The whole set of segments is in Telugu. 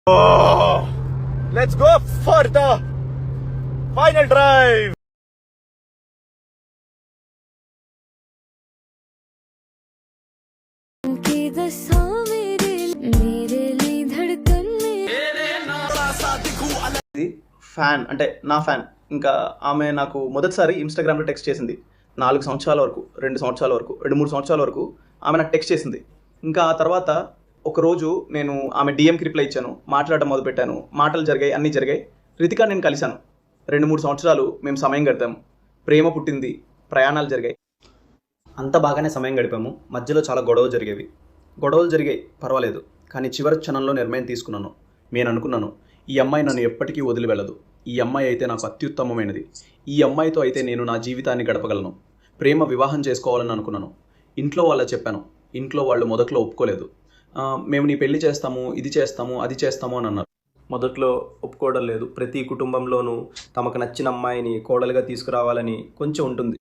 Let's go for the final drive. Fan అంటే నా ఫ్యాన్. ఇంకా ఆమె నాకు మొదటిసారి ఇన్స్టాగ్రామ్లో టెక్స్ట్ చేసింది 4 సంవత్సరాల వరకు, 2 సంవత్సరాల వరకు, 2-3 సంవత్సరాల వరకు ఆమె నాకు టెక్స్ట్ చేసింది. ఇంకా ఆ తర్వాత ఒకరోజు నేను ఆమె డిఎంకి రిప్లై ఇచ్చాను, మాట్లాడడం మొదలుపెట్టాను, మాటలు జరిగాయి, అన్నీ జరిగాయి. రితికా నేను కలిశాను, 2-3 సంవత్సరాలు మేము సమయం గడిపాము, ప్రేమ పుట్టింది, ప్రయాణాలు జరిగాయి, అంత బాగానే సమయం గడిపాము. మధ్యలో చాలా గొడవలు జరిగాయి, పర్వాలేదు. కానీ చివరి క్షణంలో నిర్ణయం తీసుకున్నాను. నేను అనుకున్నాను, ఈ అమ్మాయి నన్ను ఎప్పటికీ వదిలి వెళ్ళదు. ఈ అమ్మాయి అయితే నాకు అత్యుత్తమమైనది. ఈ అమ్మాయితో అయితే నేను నా జీవితాన్ని గడపగలను. ప్రేమ వివాహం చేసుకోవాలని అనుకున్నాను. ఇంట్లో వాళ్ళకి చెప్పాను. ఇంట్లో వాళ్ళు మొదట్లో ఒప్పుకోలేదు. మేము నీ పెళ్లి చేస్తాము, ఇది చేస్తాము, అది చేస్తాము అని అన్నారు. మొదట్లో ఒప్పుకోవడం లేదు. ప్రతి కుటుంబంలోనూ తమకు నచ్చిన అమ్మాయిని కోడలుగా తీసుకురావాలని కొంచెం ఉంటుంది.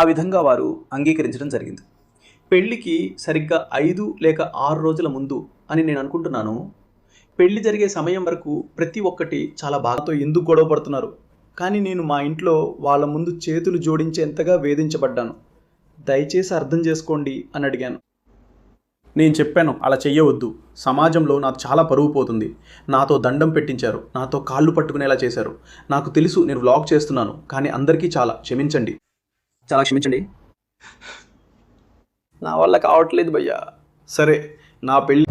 ఆ విధంగా వారు అంగీకరించడం జరిగింది. పెళ్ళికి సరిగ్గా 5 లేక 6 రోజుల ముందు అని నేను అనుకుంటున్నాను. పెళ్లి జరిగే సమయం వరకు ప్రతి ఒక్కటి చాలా బాగా ఎందుకు గొడవ పడుతున్నారు, కానీ నేను మా ఇంట్లో వాళ్ళ ముందు చేతులు జోడించేంతగా వేధించబడ్డాను. దయచేసి అర్థం చేసుకోండి అని అడిగాను. నేను చెప్పాను, అలా చెయ్యవద్దు. సమాజంలో నాకు చాలా పరువు పోతుంది. నాతో దండం పెట్టించారు, నాతో కాళ్ళు పట్టుకునేలా చేశారు. నాకు తెలుసు నేను వ్లాగ్ చేస్తున్నాను, కానీ అందరికీ చాలా క్షమించండి. నా వల్ల కావట్లేదు భయ్యా. సరే, నా పెళ్ళి